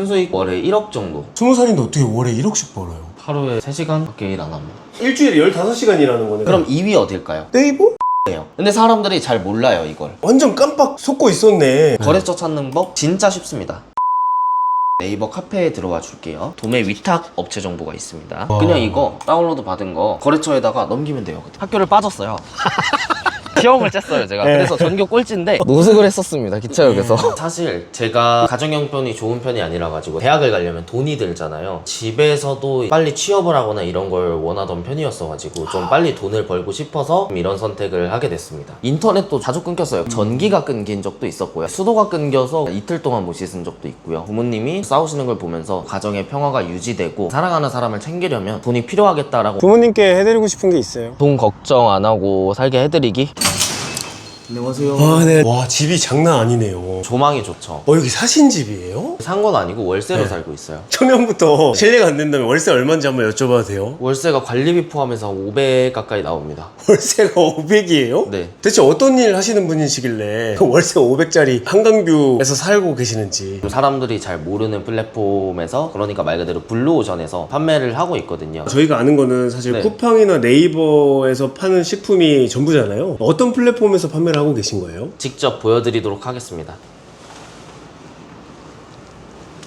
순수익 월에 1억 정도. 20살인데 어떻게 월에 1억씩 벌어요? 하루에 3시간밖에 일 안 합니다. 일주일에 15시간 일하는 거네. 그럼 2위 어딜까요? 네이버? 네요. 근데 사람들이 잘 몰라요 이걸. 완전 깜빡 속고 있었네. 거래처 찾는 법 진짜 쉽습니다. 네이버 카페에 들어와 줄게요. 도매 위탁 업체 정보가 있습니다. 그냥 이거 다운로드 받은 거 거래처에다가 넘기면 돼요. 학교를 빠졌어요. 시험을 쬐어요 제가. 그래서 전교 꼴찌인데 노숙을 했었습니다 기차역에서. 사실 제가 가정 형편이 좋은 편이 아니라 가지고 대학을 가려면 돈이 들잖아요. 집에서도 빨리 취업을 하거나 이런 걸 원하던 편이었어 가지고 좀 빨리 돈을 벌고 싶어서 이런 선택을 하게 됐습니다. 인터넷도 자주 끊겼어요. 전기가 끊긴 적도 있었고요. 수도가 끊겨서 이틀 동안 못 씻은 적도 있고요. 부모님이 싸우시는 걸 보면서 가정의 평화가 유지되고 사랑하는 사람을 챙기려면 돈이 필요하겠다라고. 부모님께 해드리고 싶은 게 있어요? 돈 걱정 안 하고 살게 해드리기. 안녕하세요. 아, 네. 와, 집이 장난 아니네요. 조망이 좋죠. 여기 사신 집이에요? 산 건 아니고 월세로 살고 있어요. 초면부터 실례가 안 된다면 월세 얼마인지 한번 여쭤봐도 돼요? 월세가 관리비 포함해서 500 가까이 나옵니다. 월세가 500이에요? 네. 대체 어떤 일 하시는 분이시길래 월세 500짜리 한강뷰에서 살고 계시는지. 사람들이 잘 모르는 플랫폼에서, 그러니까 말 그대로 블루오션에서 판매를 하고 있거든요. 저희가 아는 거는 사실 네. 쿠팡이나 네이버에서 파는 식품이 전부잖아요. 어떤 플랫폼에서 판매를 하고 계신 거예요? 직접 보여드리도록 하겠습니다.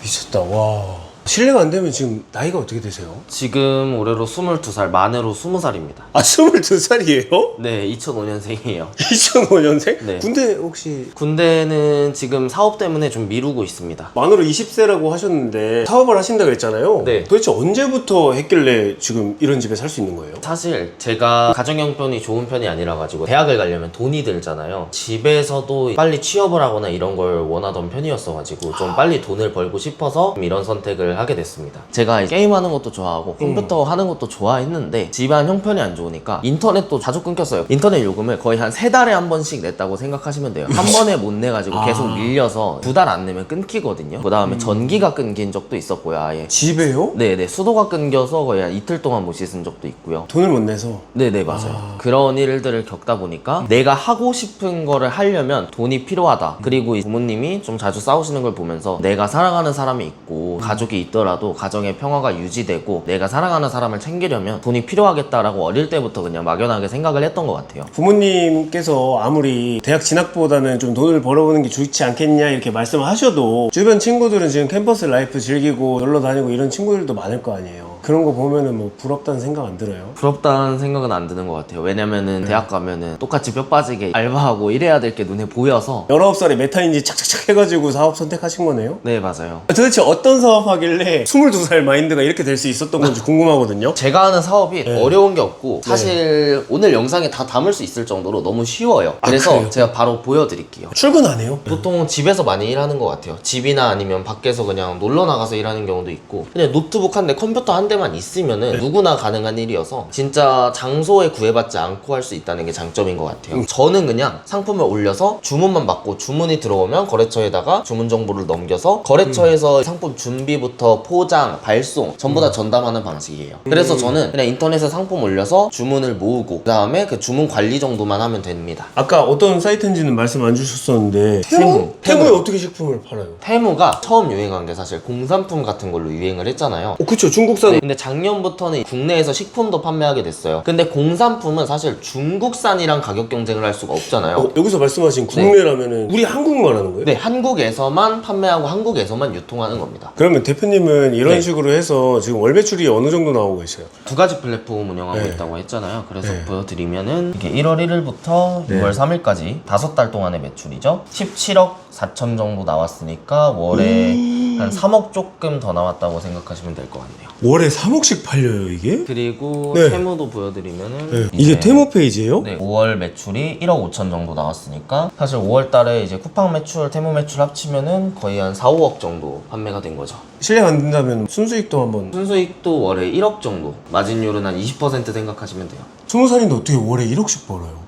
미쳤다. 와. 실례가 안 되면 지금 나이가 어떻게 되세요? 지금 올해로 22살, 만으로 20살입니다. 아, 22살이에요? 네, 2005년생이에요. 2005년생? 네. 군대 혹시 군대는 지금 사업 때문에 좀 미루고 있습니다. 만으로 20세라고 하셨는데 사업을 하신다고 했잖아요. 네. 도대체 언제부터 했길래 지금 이런 집에 살 수 있는 거예요? 사실 제가 가정 형편이 좋은 편이 아니라 가지고 대학을 가려면 돈이 들잖아요. 집에서도 빨리 취업을 하거나 이런 걸 원하던 편이었어 가지고 좀 빨리 돈을 벌고 싶어서 이런 선택을 하게 됐습니다. 제가 게임하는 것도 좋아하고 컴퓨터 하는 것도 좋아했는데 집안 형편이 안 좋으니까 인터넷도 자주 끊겼어요. 인터넷 요금을 거의 한 3달에 한 번씩 냈다고 생각하시면 돼요. 한 번에 못 내가지고 계속 밀려서 2달 안 내면 끊기거든요. 그 다음에 전기가 끊긴 적도 있었고요. 아예 집에요? 네네, 수도가 끊겨서 거의 한 이틀 동안 못 씻은 적도 있고요. 돈을 못 내서. 네네, 맞아요. 그런 일들을 겪다 보니까 내가 하고 싶은 거를 하려면 돈이 필요하다. 그리고 이 부모님이 좀 자주 싸우시는 걸 보면서 내가 사랑하는 사람이 있고 가족이 있더라도 가정의 평화가 유지되고 내가 사랑하는 사람을 챙기려면 돈이 필요하겠다라고 어릴 때부터 그냥 막연하게 생각을 했던 것 같아요. 부모님께서 아무리 대학 진학보다는 좀 돈을 벌어보는 게 좋지 않겠냐 이렇게 말씀을 하셔도 주변 친구들은 지금 캠퍼스 라이프 즐기고 놀러 다니고 이런 친구들도 많을 거 아니에요. 그런 거 보면은 뭐 부럽다는 생각 안 들어요? 부럽다는 생각은 안 드는 것 같아요. 왜냐면은 대학 가면은 똑같이 뼈 빠지게 알바하고 일해야 될 게 눈에 보여서. 19살에 메타인지 착착착 해가지고 사업 선택하신 거네요? 네, 맞아요. 도대체 어떤 사업 하길래 22살 마인드가 이렇게 될 수 있었던 건지 궁금하거든요. 제가 하는 사업이 어려운 게 없고 사실 오늘 영상에 다 담을 수 있을 정도로 너무 쉬워요. 그래서 그래요? 제가 바로 보여드릴게요. 출근 안 해요? 보통 집에서 많이 일하는 것 같아요. 집이나 아니면 밖에서 그냥 놀러 나가서 일하는 경우도 있고, 그냥 노트북 한 대, 컴퓨터 한 대만 있으면은 누구나 가능한 일이어서 진짜 장소에 구애받지 않고 할 수 있다는 게 장점인 것 같아요. 저는 그냥 상품을 올려서 주문만 받고 주문이 들어오면 거래처에다가 주문 정보를 넘겨서 거래처에서 상품 준비부터 포장, 발송 전부 다 전담하는 방식이에요. 그래서 저는 그냥 인터넷에 상품 올려서 주문을 모으고 그 다음에 그 주문 관리 정도만 하면 됩니다. 아까 어떤 사이트인지는 말씀 안 주셨었는데 테무. 테무에 어떻게 식품을 팔아요? 테무가 처음 유행한 게 사실 공산품 같은 걸로 유행을 했잖아요. 그쵸, 중국산. 네, 근데 작년부터는 국내에서 식품도 판매하게 됐어요. 근데 공산품은 사실 중국산이랑 가격 경쟁을 할 수가 없잖아요. 여기서 말씀하신 국내라면은 우리 한국 말하는 거예요? 네, 한국에서만 판매하고 한국에서만 유통하는 겁니다. 그러면 대표님은 이런 네. 식으로 해서 지금 월 매출이 어느 정도 나오고 계세요? 2가지 플랫폼 운영하고 네. 있다고 했잖아요. 그래서 네. 보여드리면은 이렇게 1월 1일부터 6월 3일까지 5달 동안의 매출이죠. 17억 4천 정도 나왔으니까 월에 한 3억 조금 더 나왔다고 생각하시면 될 것 같네요. 월에 3억씩 팔려요 이게? 그리고 네. 테무도 보여드리면은 네. 이제 이게 테무 페이지예요? 네, 5월 매출이 1억 5천 정도 나왔으니까 사실 5월 달에 이제 쿠팡 매출, 테무 매출 합치면은 거의 한 4, 5억 정도 판매가 된 거죠. 실례가 안 된다면 순수익도 한번. 순수익도 월에 1억 정도, 마진율은 한 20% 생각하시면 돼요. 20살인데 어떻게 월에 1억씩 벌어요?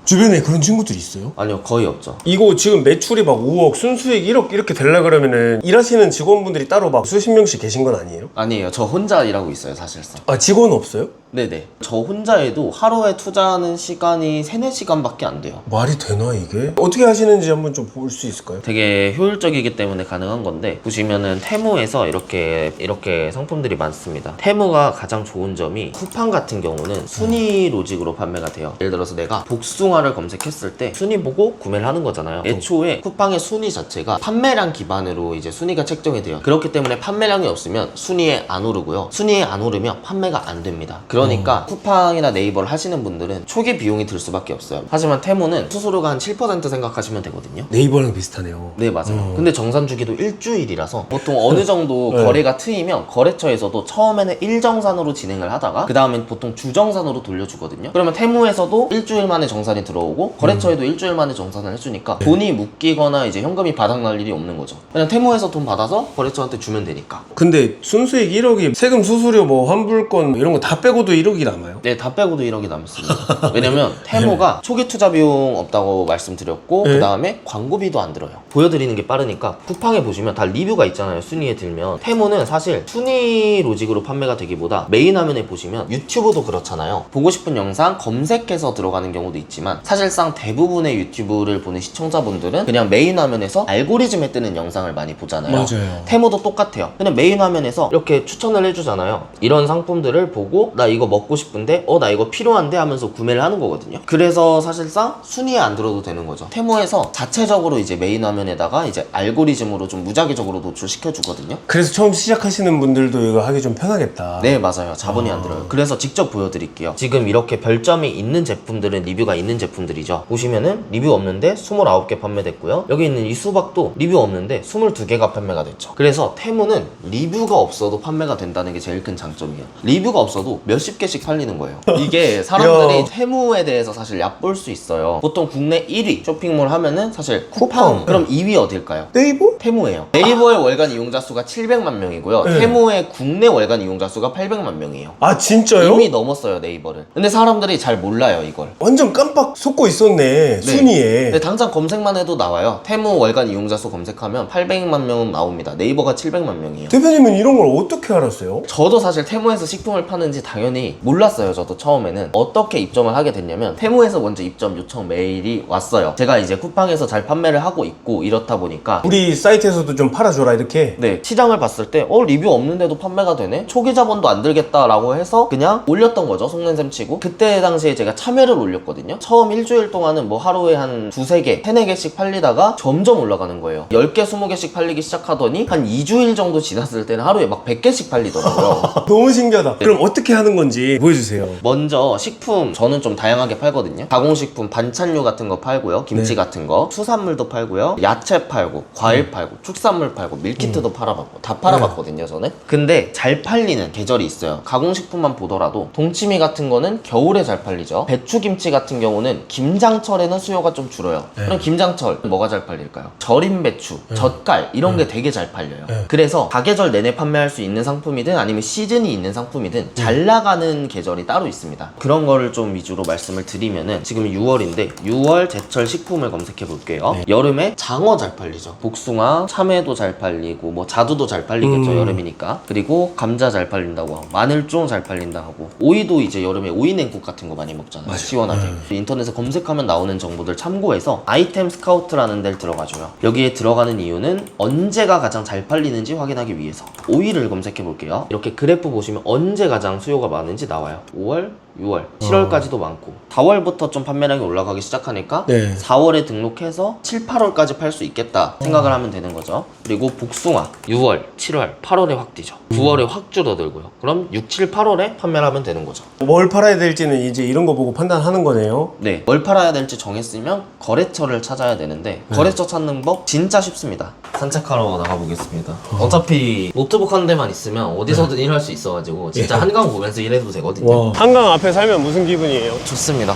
주변에 그런 친구들이 있어요? 아니요, 거의 없죠. 이거 지금 매출이 막 5억, 순수익 1억 이렇게 되려 그러면은 일하시는 직원분들이 따로 막 수십 명씩 계신 건 아니에요? 아니에요, 저 혼자 일하고 있어요, 사실상. 아, 직원 없어요? 네네. 저 혼자 해도 하루에 투자하는 시간이 3-4시간밖에 안 돼요. 말이 되나 이게? 어떻게 하시는지 한번 좀 볼 수 있을까요? 되게 효율적이기 때문에 가능한 건데, 보시면은 테무에서 이렇게 상품들이 많습니다. 테무가 가장 좋은 점이 쿠팡 같은 경우는 순위 로직으로 판매가 돼요. 예를 들어서 내가 복숭아를 검색했을 때 순위 보고 구매를 하는 거잖아요. 애초에 쿠팡의 순위 자체가 판매량 기반으로 이제 순위가 책정이 돼요. 그렇기 때문에 판매량이 없으면 순위에 안 오르고요. 순위에 안 오르면 판매가 안 됩니다. 그러니까 쿠팡이나 네이버를 하시는 분들은 초기 비용이 들 수밖에 없어요. 하지만 테무는 수수료가 한 7% 생각하시면 되거든요. 네이버랑 비슷하네요. 네, 맞아요. 근데 정산 주기도 일주일이라서 보통 어느 정도 네. 거래가 트이면 거래처에서도 처음에는 일정산으로 진행을 하다가 그 다음엔 보통 주정산으로 돌려주거든요. 그러면 테무에서도 일주일 만에 정산이 들어오고 거래처에도 일주일 만에 정산을 해주니까 돈이 묶이거나 이제 현금이 바닥날 일이 없는 거죠. 그냥 테무에서 돈 받아서 거래처한테 주면 되니까. 근데 순수익 1억이 세금 수수료 뭐 환불권 이런 거 다 빼고도 1억이 남아요? 네, 다 빼고도 1억이 남습니다. 왜냐면 테무가 초기 투자 비용 없다고 말씀드렸고 네. 그 다음에 광고비도 안 들어요. 보여드리는 게 빠르니까 쿠팡에 보시면 다 리뷰가 있잖아요. 순위에 들면 테무는 사실 순위 로직으로 판매가 되기보다 메인 화면에 보시면 유튜브도 그렇잖아요. 보고 싶은 영상 검색해서 들어가는 경우도 있지만 사실상 대부분의 유튜브를 보는 시청자분들은 그냥 메인 화면에서 알고리즘에 뜨는 영상을 많이 보잖아요. 맞아요. 테무도 똑같아요. 그냥 메인 화면에서 이렇게 추천을 해주잖아요. 이런 상품들을 보고 나 이거 먹고 싶은데 나 이거 필요한데 하면서 구매를 하는 거거든요. 그래서 사실상 순위에 안 들어도 되는 거죠. 테무에서 자체적으로 이제 메인 화면에다가 이제 알고리즘으로 좀 무작위적으로 노출시켜 주거든요. 그래서 처음 시작하시는 분들도 이거 하기 좀 편하겠다. 네, 맞아요. 자본이 안 들어요. 그래서 직접 보여드릴게요. 지금 이렇게 별점이 있는 제품들은 리뷰가 있는 제품들이죠. 보시면은 리뷰 없는데 29개 판매됐고요. 여기 있는 이 수박도 리뷰 없는데 22개가 판매가 됐죠. 그래서 테무는 리뷰가 없어도 판매가 된다는 게 제일 큰 장점이에요. 리뷰가 없어도 몇십 개씩 팔리는 거예요. 이게 사람들이 야. 테무에 대해서 사실 얕볼 수 있어요. 보통 국내 1위 쇼핑몰 하면은 사실 쿠팡. 쿠팡. 그럼 2위 어딜까요? 네이버? 테무예요. 네이버의 월간 이용자 수가 700만 명이고요. 네. 테무의 국내 월간 이용자 수가 800만 명이에요. 아 진짜요? 이미 넘었어요, 네이버를. 근데 사람들이 잘 몰라요, 이걸. 완전 깜빡 속고 있었네. 순위에. 근데 당장 검색만 해도 나와요. 테무 월간 이용자 수 검색하면 800만 명은 나옵니다. 네이버가 700만 명이에요. 대표님은 이런 걸 어떻게 알았어요? 저도 사실 테무에서 식품을 파는지 당연히 몰랐어요. 저도 처음에는. 어떻게 입점을 하게 됐냐면 테무에서 먼저 입점 요청 메일이 왔어요. 제가 이제 쿠팡에서 잘 판매를 하고 있고 이렇다 보니까 우리 사이트에서도 좀 팔아줘라 이렇게. 네, 시장을 봤을 때 리뷰 없는데도 판매가 되네? 초기 자본도 안 들겠다라고 해서 그냥 올렸던 거죠. 속낸셈 치고. 그때 당시에 제가 참외를 올렸거든요. 처음 일주일 동안은 뭐 하루에 한 2-3개, 3-4개씩 팔리다가 점점 올라가는 거예요. 10개, 20개씩 팔리기 시작하더니 한 2주일 정도 지났을 때는 하루에 막 100개씩 팔리더라고요. 너무 신기하다. 그럼 어떻게 하는 건지 보여주세요. 먼저 식품 저는 좀 다양하게 팔거든요. 가공식품 반찬류 같은 거 팔고요. 김치 네. 같은 거, 수산물도 팔고요. 야채 팔고, 과일 팔고, 축산물 팔고, 밀키트도 팔아봤고 다 팔아봤거든요, 저는. 근데 잘 팔리는 계절이 있어요. 가공식품만 보더라도 동치미 같은 거는 겨울에 잘 팔리죠. 배추김치 같은 경우는 김장철에는 수요가 좀 줄어요. 그럼 김장철 뭐가 잘 팔릴까요? 절임 배추, 젓갈 이런 게 되게 잘 팔려요. 그래서 사계절 내내 판매할 수 있는 상품이든 아니면 시즌이 있는 상품이든 잘 나가는 계절이 따로 있습니다. 그런 거를 좀 위주로 말씀을 드리면은 지금 6월인데 6월 제철 식품을 검색해 볼게요. 여름에 장어 잘 팔리죠. 복숭아, 참외도 잘 팔리고 뭐 자두도 잘 팔리겠죠. 여름이니까. 그리고 감자 잘 팔린다고 하고 마늘종 잘 팔린다고 하고 오이도 이제 여름에 오이 냉국 같은 거 많이 먹잖아요. 맞아요. 시원하게. 인터넷에 검색하면 나오는 정보들 참고해서 아이템 스카우트라는 데를 들어가줘요. 여기에 들어가는 이유는 언제가 가장 잘 팔리는지 확인하기 위해서. 오이를 검색해 볼게요. 이렇게 그래프 보시면 언제 가장 수요가 많은지 나와요. 5월, 6월, 7월까지도 많고 4월부터 좀 판매량이 올라가기 시작하니까 네. 4월에 등록해서 7, 8월까지 팔 수 있겠다 생각을 하면 되는 거죠. 그리고 복숭아 6월, 7월, 8월에 확 뛰죠. 9월에 확 줄어들고요. 그럼 6, 7, 8월에 판매를 하면 되는 거죠. 뭘 팔아야 될지는 이제 이런 거 보고 판단하는 거네요. 네, 뭘 팔아야 될지 정했으면 거래처를 찾아야 되는데 거래처 찾는 법 진짜 쉽습니다. 산책하러 나가보겠습니다. 어차피 노트북 한 대만 있으면 어디서든 일할 수 있어가지고 진짜 한강 보면서 일해도 되거든요. 와. 한강 앞에 살면 무슨 기분이에요? 좋습니다.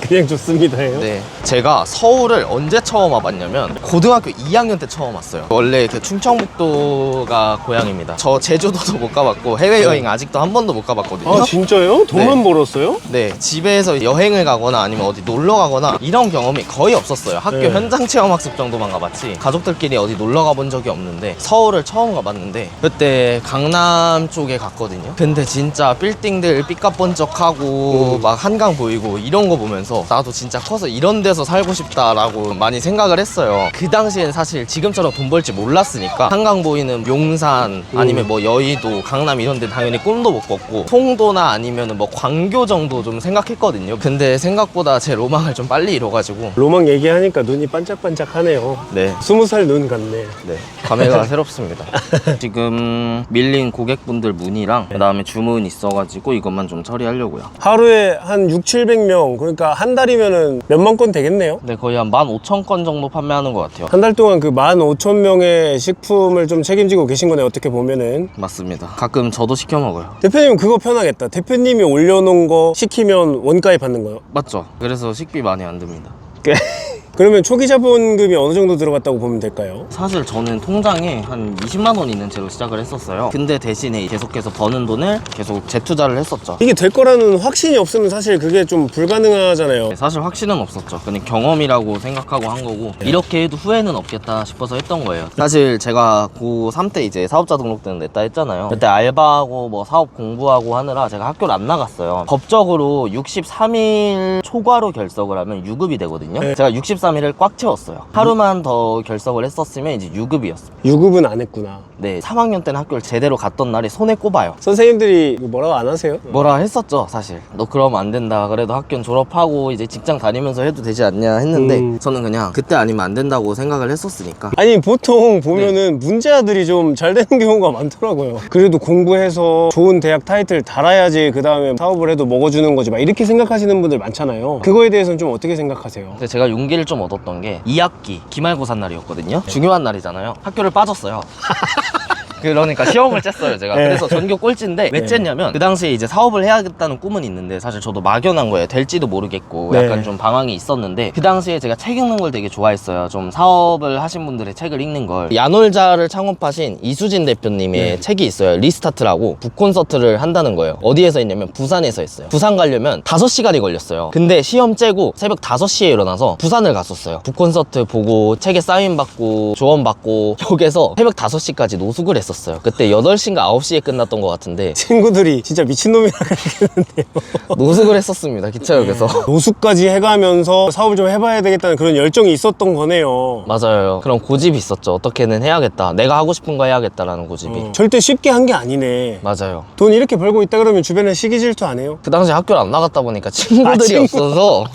그냥 좋습니다예요? 네, 제가 서울을 언제 처음 와봤냐면 고등학교 2학년 때 처음 왔어요. 원래 그 충청북도가 고향입니다. 저 제주도도 못 가봤고 해외여행 아직도 한 번도 못 가봤거든요. 아 진짜요? 돈만 벌었어요? 네, 집에서 여행을 가거나 아니면 어디 놀러 가거나 이런 경험이 거의 없었어요. 학교 네. 현장 체험 학습 정도만 가봤지 가족들끼리 어디 놀러 가본 적이 없는데 서울을 처음 가봤는데 그때 강남 쪽에 갔거든요. 근데 진짜 빌딩들 삐까번쩍하고 막 한강 보이고 이런 거 보면서 나도 진짜 커서 이런 데서 살고 싶다라고 많이 생각을 했어요. 그 당시엔 사실 지금처럼 돈 벌지 몰랐으니까 한강 보이는 용산 아니면 뭐 여의도 강남 이런 데 당연히 꿈도 못 꿨고 송도나 아니면 뭐 광교 정도 좀 생각했거든요. 근데 생각보다 제 로망을 좀 빨리 이뤄가지고 로망 얘기하니까 눈이 반짝반짝하네요. 네, 20살 눈 같네. 네, 감회가 새롭습니다. 지금 밀린 고객분들 문의랑 그 다음에 주문 있어가지고 이것만 좀 처리하려고요. 하루에 한 6, 700명, 그러니까 한 달이면은 몇만 건 되겠네요? 네, 거의 한 15,000건 정도 판매하는 것 같아요. 한 달 동안 그 15,000명의 식품을 좀 책임지고 계신 거네, 어떻게 보면은. 맞습니다. 가끔 저도 시켜 먹어요. 대표님 그거 편하겠다. 대표님이 올려놓은 거 시키면 원가에 받는 거요? 맞죠? 그래서 식비 많이 안 듭니다. 그러면 초기 자본금이 어느 정도 들어갔다고 보면 될까요? 사실 저는 통장에 한 20만 원 있는 채로 시작을 했었어요. 근데 대신에 계속해서 버는 돈을 계속 재투자를 했었죠. 이게 될 거라는 확신이 없으면 사실 그게 좀 불가능하잖아요. 사실 확신은 없었죠. 그냥 경험이라고 생각하고 한 거고 이렇게 해도 후회는 없겠다 싶어서 했던 거예요. 사실 제가 고3 때 이제 사업자 등록증 냈다 했잖아요. 그때 알바하고 뭐 사업 공부하고 하느라 제가 학교를 안 나갔어요. 법적으로 63일 초과로 결석을 하면 유급이 되거든요. 네. 제가 63일을 꽉 채웠어요. 하루만 더 결석을 했었으면 이제 유급이었습니다. 유급은 안 했구나. 네, 3학년 때는 학교를 제대로 갔던 날이 손에 꼽아요. 선생님들이 뭐라고 안 하세요? 뭐라 했었죠, 사실. 너 그러면 안 된다. 그래도 학교는 졸업하고 이제 직장 다니면서 해도 되지 않냐 했는데 저는 그냥 그때 아니면 안 된다고 생각을 했었으니까. 아니 보통 보면은 문제아들이 좀 잘 되는 경우가 많더라고요. 그래도 공부해서 좋은 대학 타이틀 달아야지 그 다음에 사업을 해도 먹어주는 거지 막 이렇게 생각하시는 분들 많잖아요. 그거에 대해서는 좀 어떻게 생각하세요? 근데 제가 용기를 좀 얻었던 게 2학기 기말고사 날이었거든요. 중요한 날이잖아요. 학교를 빠졌어요. 그러니까 시험을 쬐어요 제가. 네. 그래서 전교 꼴찌인데 왜 쬐냐면 그 당시에 이제 사업을 해야겠다는 꿈은 있는데 사실 저도 막연한 거예요. 될지도 모르겠고 네. 약간 좀 방황이 있었는데 그 당시에 제가 책 읽는 걸 되게 좋아했어요. 좀 사업을 하신 분들의 책을 읽는 걸. 야놀자를 창업하신 이수진 대표님의 책이 있어요. 리스타트라고. 북콘서트를 한다는 거예요. 어디에서 했냐면 부산에서 했어요. 부산 가려면 5시간이 걸렸어요. 근데 시험 째고 새벽 5시에 일어나서 부산을 갔었어요. 북콘서트 보고 책에 사인 받고 조언 받고 역에서 새벽 5시까지 노숙을 했었어요. 그때 8시인가 9시에 끝났던 것 같은데 친구들이 진짜 미친놈이라고 얘기했는데요. 노숙을 했었습니다. 기차역에서. 노숙까지 해가면서 사업을 좀 해봐야 되겠다는 그런 열정이 있었던 거네요. 맞아요. 그런 고집이 있었죠. 어떻게는 해야겠다. 내가 하고 싶은 거 해야겠다라는 고집이. 절대 쉽게 한 게 아니네. 맞아요. 돈 이렇게 벌고 있다 그러면 주변에 시기 질투 안 해요? 그 당시 학교를 안 나갔다 보니까 친구들이 없어서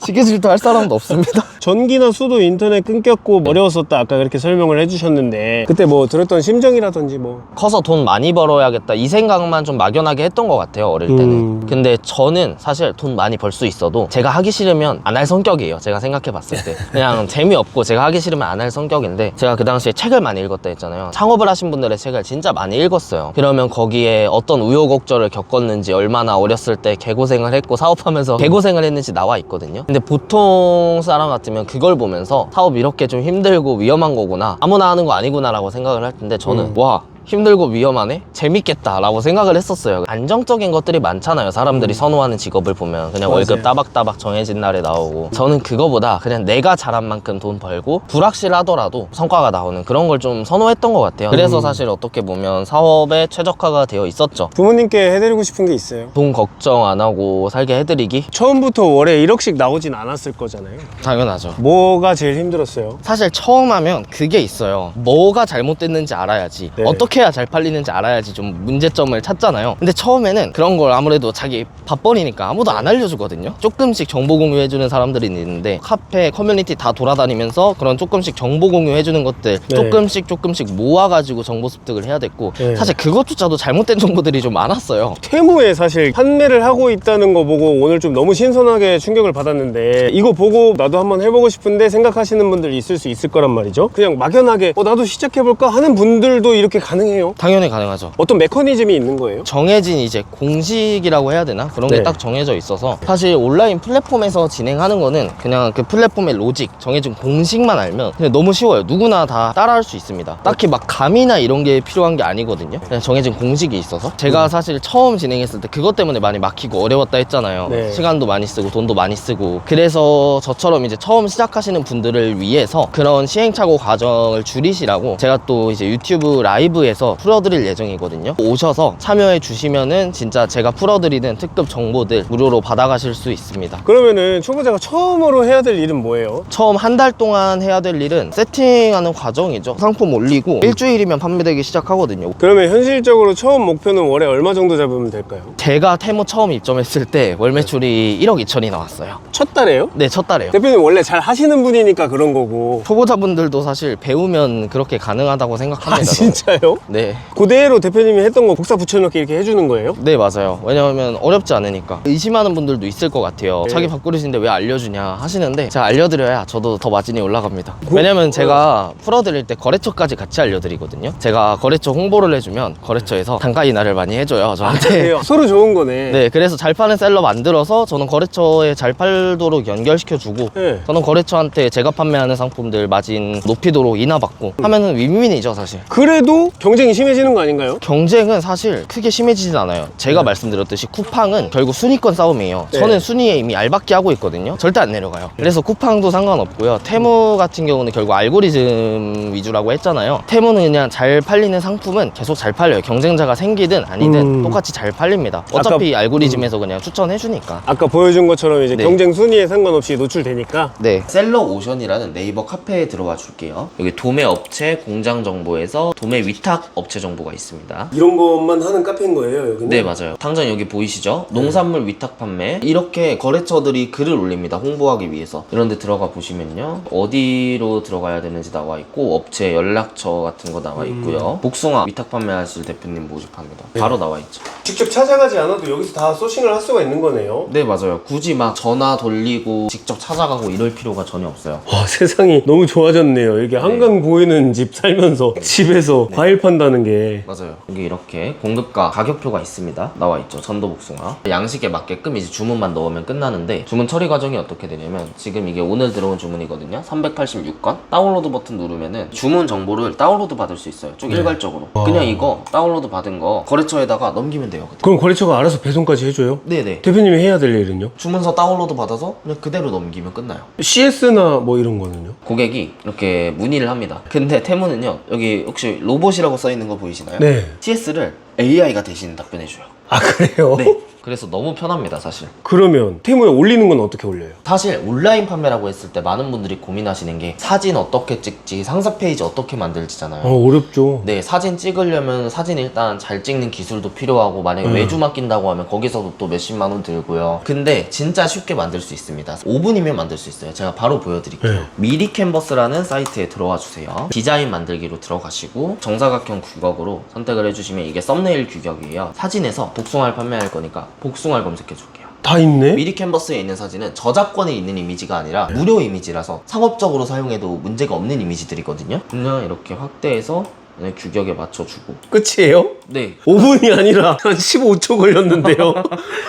시계질도 할 사람도 없습니다. 전기나 수도 인터넷 끊겼고 어려웠었다 아까 그렇게 설명을 해주셨는데 그때 뭐 들었던 심정이라든지 뭐 커서 돈 많이 벌어야겠다 이 생각만 좀 막연하게 했던 것 같아요, 어릴 때는. 근데 저는 사실 돈 많이 벌 수 있어도 제가 하기 싫으면 안 할 성격이에요. 제가 생각해 봤을 때 그냥 재미없고 제가 하기 싫으면 안 할 성격인데 제가 그 당시에 책을 많이 읽었다 했잖아요. 창업을 하신 분들의 책을 진짜 많이 읽었어요. 그러면 거기에 어떤 우여곡절을 겪었는지, 얼마나 어렸을 때 개고생을 했고 사업하면서 개고생을 했는지 나와 있거든요. 근데 보통 사람 같으면 그걸 보면서 사업 이렇게 좀 힘들고 위험한 거구나, 아무나 하는 거 아니구나 라고 생각을 할 텐데 저는 와, 힘들고 위험하네? 재밌겠다 라고 생각을 했었어요. 안정적인 것들이 많잖아요. 사람들이 선호하는 직업을 보면 그냥 맞아요. 월급 따박따박 정해진 날에 나오고. 저는 그거보다 그냥 내가 잘한 만큼 돈 벌고 불확실하더라도 성과가 나오는 그런 걸 좀 선호했던 것 같아요. 그래서 사실 어떻게 보면 사업에 최적화가 되어 있었죠. 부모님께 해드리고 싶은 게 있어요? 돈 걱정 안 하고 살게 해드리기? 처음부터 월에 1억씩 나오진 않았을 거잖아요. 당연하죠. 뭐가 제일 힘들었어요? 사실 처음 하면 그게 있어요. 뭐가 잘못됐는지 알아야지. 네. 어떻게 해야 잘 팔리는지 알아야지 좀 문제점을 찾잖아요. 근데 처음에는 그런 걸 아무래도 자기 밥벌이니까 아무도 안 알려주거든요. 조금씩 정보 공유해주는 사람들이 있는데 카페 커뮤니티 다 돌아다니면서 그런 조금씩 정보 공유해주는 것들 네. 조금씩 모아가지고 정보 습득을 해야 됐고 네. 사실 그것조차도 잘못된 정보들이 좀 많았어요. 테무에 사실 판매를 하고 있다는 거 보고 오늘 좀 너무 신선하게 충격을 받았는데 이거 보고 나도 한번 해보고 싶은데 생각하시는 분들 있을 수 있을 거란 말이죠. 그냥 막연하게 나도 시작해볼까 하는 분들도 이렇게 가능 가능해요? 당연히 가능하죠. 어떤 메커니즘이 있는 거예요? 정해진 이제 공식이라고 해야 되나? 그런 네. 게 딱 정해져 있어서 사실 온라인 플랫폼에서 진행하는 거는 그냥 그 플랫폼의 로직, 정해진 공식만 알면 그냥 너무 쉬워요. 누구나 다 따라할 수 있습니다. 딱히 막 감이나 이런 게 필요한 게 아니거든요. 그냥 정해진 공식이 있어서. 제가 사실 처음 진행했을 때 그것 때문에 많이 막히고 어려웠다 했잖아요. 네. 시간도 많이 쓰고 돈도 많이 쓰고. 그래서 저처럼 이제 처음 시작하시는 분들을 위해서 그런 시행착오 과정을 줄이시라고 제가 또 이제 유튜브 라이브에서 풀어드릴 예정이거든요. 오셔서 참여해 주시면은 진짜 제가 풀어드리는 특급 정보들 무료로 받아가실 수 있습니다. 그러면은 초보자가 처음으로 해야 될 일은 뭐예요? 처음 한 달 동안 해야 될 일은 세팅하는 과정이죠. 상품 올리고 일주일이면 판매되기 시작하거든요. 그러면 현실적으로 처음 목표는 월에 얼마 정도 잡으면 될까요? 제가 테무 처음 입점했을 때 월 매출이 1억 2천이 나왔어요. 첫 달에요? 네, 첫 달에요. 대표님 원래 잘 하시는 분이니까 그런 거고. 초보자분들도 사실 배우면 그렇게 가능하다고 생각합니다. 아 진짜요? 네. 그대로 대표님이 했던 거 복사 붙여넣기 이렇게 해주는 거예요? 네, 맞아요. 왜냐하면 어렵지 않으니까. 의심하는 분들도 있을 것 같아요. 네. 자기 밥그릇인데 왜 알려주냐 하시는데 제가 알려드려야 저도 더 마진이 올라갑니다. 왜냐면 제가 풀어드릴 때 거래처까지 같이 알려드리거든요. 제가 거래처 홍보를 해주면 거래처에서 단가 인하를 많이 해줘요, 저한테. 그래요? 서로 좋은 거네. 네, 그래서 잘 파는 셀러 만들어서 저는 거래처에 잘 팔도록 연결시켜주고 네. 저는 거래처한테 제가 판매하는 상품들 마진 높이도록 인하받고 하면은 윈윈이죠, 사실. 그래도 경쟁이 심해지는 거 아닌가요? 경쟁은 사실 크게 심해지진 않아요. 제가 말씀드렸듯이 쿠팡은 결국 순위권 싸움이에요. 네. 저는 순위에 이미 알박기 하고 있거든요. 절대 안 내려가요. 그래서 쿠팡도 상관없고요. 테무 같은 경우는 결국 알고리즘 위주라고 했잖아요. 테무는 그냥 잘 팔리는 상품은 계속 잘 팔려요. 경쟁자가 생기든 아니든 똑같이 잘 팔립니다. 어차피 알고리즘에서 그냥 추천해주니까. 아까 보여준 것처럼 이제 네. 경쟁 순위에 상관없이 노출되니까. 네, 셀러오션이라는 네이버 카페에 들어와 줄게요. 여기 도매 업체 공장 정보에서 도매 위탁 업체 정보가 있습니다. 이런 것만 하는 카페인 거예요, 여기는? 네, 맞아요. 당장 여기 보이시죠? 농산물 위탁 판매. 이렇게 거래처들이 글을 올립니다. 홍보하기 위해서. 이런 데 들어가 보시면요. 어디로 들어가야 되는지 나와 있고 업체 연락처 같은 거 나와 있고요. 복숭아 위탁 판매하실 대표님 모집합니다. 바로 나와 있죠. 직접 찾아가지 않아도 여기서 다 소싱을 할 수가 있는 거네요. 네, 맞아요. 굳이 막 전화 돌리고 직접 찾아가고 이럴 필요가 전혀 없어요. 와, 세상이 너무 좋아졌네요. 이게 한강 보이는 집 살면서 집에서 과일 판다는 게. 맞아요. 여기 이렇게 공급가 가격표가 있습니다. 나와 있죠. 전도 복숭아. 양식에 맞게끔 이제 주문만 넣으면 끝나는데 주문 처리 과정이 어떻게 되냐면 지금 이게 오늘 들어온 주문이거든요. 386건. 다운로드 버튼 누르면은 주문 정보를 다운로드 받을 수 있어요. 쭉 일괄적으로. 그냥 이거 다운로드 받은 거 거래처에다가 넘기면 돼요. 그럼 거래처가 알아서 배송까지 해줘요? 네네. 대표님이 해야 될 일은요? 주문서 다운로드 받아서 그냥 그대로 넘기면 끝나요. CS나 뭐 이런 거는요? 고객이 이렇게 문의를 합니다. 근데 테무는요. 여기 혹시 로봇이라고 써있는 거 보이시나요? 네. CS를 AI가 대신 답변해줘요. 아, 그래요? 네. 그래서 너무 편합니다, 사실. 그러면 테무에 올리는 건 어떻게 올려요? 사실 온라인 판매라고 했을 때 많은 분들이 고민하시는 게 사진 어떻게 찍지, 상세 페이지 어떻게 만들지잖아요. 어렵죠. 네, 사진 찍으려면 사진 일단 잘 찍는 기술도 필요하고 만약에 외주 맡긴다고 하면 거기서도 또 몇십만 원 들고요. 근데 진짜 쉽게 만들 수 있습니다. 5분이면 만들 수 있어요. 제가 바로 보여드릴게요. 네. 미리 캔버스라는 사이트에 들어와 주세요. 디자인 만들기로 들어가시고 정사각형 규격으로 선택을 해주시면 이게 썸네일 규격이에요. 사진에서 복숭아를 판매할 거니까 복숭아를 검색해 줄게요. 다 있네? 미리 캔버스에 있는 사진은 저작권이 있는 이미지가 아니라 무료 이미지라서 상업적으로 사용해도 문제가 없는 이미지들이거든요. 그냥 이렇게 확대해서 그냥 규격에 맞춰주고. 끝이에요? 네. 5분이 아니라 한 15초 걸렸는데요.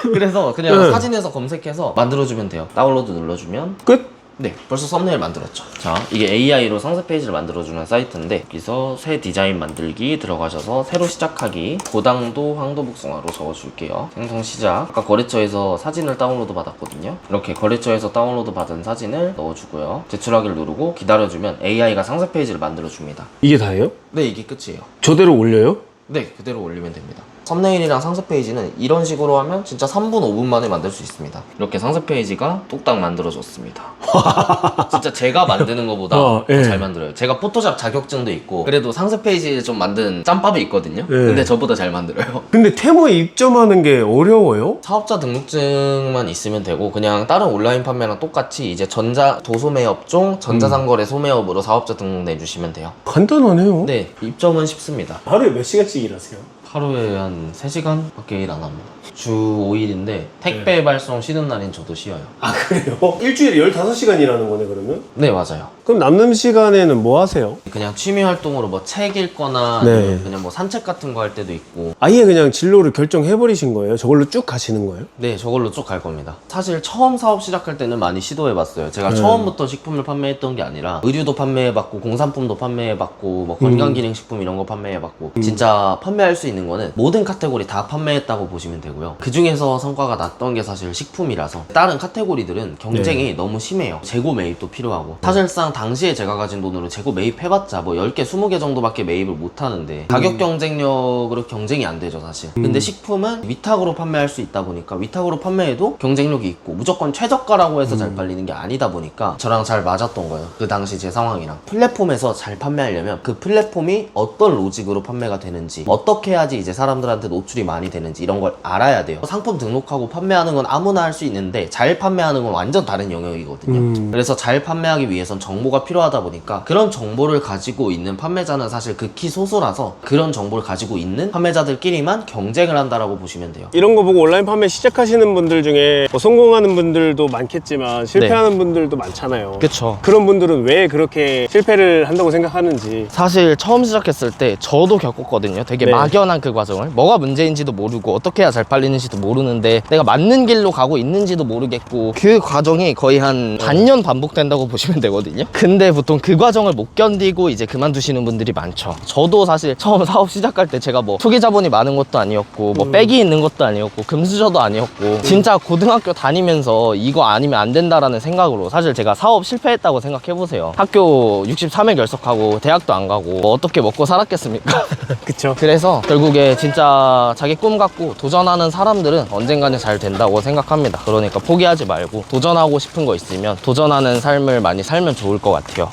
그래서 그냥 네. 사진에서 검색해서 만들어주면 돼요. 다운로드 눌러주면 끝? 네, 벌써 썸네일 만들었죠. 자, 이게 AI로 상세 페이지를 만들어주는 사이트인데 여기서 새 디자인 만들기 들어가셔서 새로 시작하기 고당도 황도복숭아로 적어줄게요. 생성 시작. 아까 거래처에서 사진을 다운로드 받았거든요. 이렇게 거래처에서 다운로드 받은 사진을 넣어주고요. 제출하기를 누르고 기다려주면 AI가 상세 페이지를 만들어줍니다. 이게 다예요? 네, 이게 끝이에요. 저대로 올려요? 네, 그대로 올리면 됩니다. 썸네일이랑 상세 페이지는 이런 식으로 하면 진짜 3분, 5분 만에 만들 수 있습니다. 이렇게 상세 페이지가 뚝딱 만들어졌습니다. 진짜 제가 만드는 것보다 예. 더 잘 만들어요. 제가 포토샵 자격증도 있고 그래도 상세 페이지 좀 만든 짬밥이 있거든요. 예. 근데 저보다 잘 만들어요. 근데 테무에 입점하는 게 어려워요? 사업자 등록증만 있으면 되고 그냥 다른 온라인 판매랑 똑같이 이제 도소매 업종, 전자상거래 소매업으로 사업자 등록 내주시면 돼요. 간단하네요. 네, 입점은 쉽습니다. 하루에 몇 시간씩 일하세요? 하루에 한 한 3시간밖에 일 안 합니다. 주 5일인데 택배 발송 쉬는 날인 저도 쉬어요. 아 그래요? 일주일에 15시간 일하는 거네 그러면? 네, 맞아요. 그럼 남는 시간에는 뭐 하세요? 그냥 취미 활동으로 뭐 책 읽거나 네. 아니면 그냥 뭐 산책 같은 거 할 때도 있고. 아예 그냥 진로를 결정해버리신 거예요? 저걸로 쭉 가시는 거예요? 네, 저걸로 쭉 갈 겁니다. 사실 처음 사업 시작할 때는 많이 시도해봤어요. 제가 네. 처음부터 식품을 판매했던 게 아니라 의류도 판매해봤고 공산품도 판매해봤고 뭐 건강기능식품 이런 거 판매해봤고 진짜 판매할 수 있는 거는 모든 카테고리 다 판매했다고 보시면 되고요. 그 중에서 성과가 났던 게 사실 식품이라서 다른 카테고리들은 경쟁이 너무 심해요. 재고 매입도 필요하고 사실상 당시에 제가 가진 돈으로 재고 매입해봤자 뭐 10개, 20개 정도밖에 매입을 못하는데 가격 경쟁력으로 경쟁이 안 되죠 사실. 근데 식품은 위탁으로 판매할 수 있다 보니까 위탁으로 판매해도 경쟁력이 있고 무조건 최저가라고 해서 잘 팔리는 게 아니다 보니까 저랑 잘 맞았던 거예요. 그 당시 제 상황이랑. 플랫폼에서 잘 판매하려면 그 플랫폼이 어떤 로직으로 판매가 되는지 어떻게 해야지 이제 사람들한테 노출이 많이 되는지 이런 걸 알아야 돼요. 상품 등록하고 판매하는 건 아무나 할 수 있는데 잘 판매하는 건 완전 다른 영역이거든요. 그래서 잘 판매하기 위해선 정보가 필요하다 보니까 그런 정보를 가지고 있는 판매자는 사실 극히 소수라서 그런 정보를 가지고 있는 판매자들끼리만 경쟁을 한다라고 보시면 돼요. 이런 거 보고 온라인 판매 시작하시는 분들 중에 뭐 성공하는 분들도 많겠지만 실패하는 분들도 많잖아요. 그쵸. 그런 분들은 왜 그렇게 실패를 한다고 생각하는지. 사실 처음 시작했을 때 저도 겪었거든요. 되게 네. 막연한 그 과정을. 뭐가 문제인지도 모르고 어떻게 해야 잘 팔리는지도 모르는데 내가 맞는 길로 가고 있는지도 모르겠고 그 과정이 거의 한 반년 반복된다고 보시면 되거든요. 근데 보통 그 과정을 못 견디고 이제 그만두시는 분들이 많죠. 저도 사실 처음 사업 시작할 때 제가 뭐 투기 자본이 많은 것도 아니었고 뭐 백이 있는 것도 아니었고 금수저도 아니었고 진짜 고등학교 다니면서 이거 아니면 안 된다라는 생각으로 사실 제가 사업 실패했다고 생각해보세요. 학교 63회 결석하고 대학도 안 가고 뭐 어떻게 먹고 살았겠습니까? 그쵸. 그래서 결국에 진짜 자기 꿈 갖고 도전하는 사람들은 언젠가는 잘 된다고 생각합니다. 그러니까 포기하지 말고 도전하고 싶은 거 있으면 도전하는 삶을 많이 살면 좋을 것 같아요.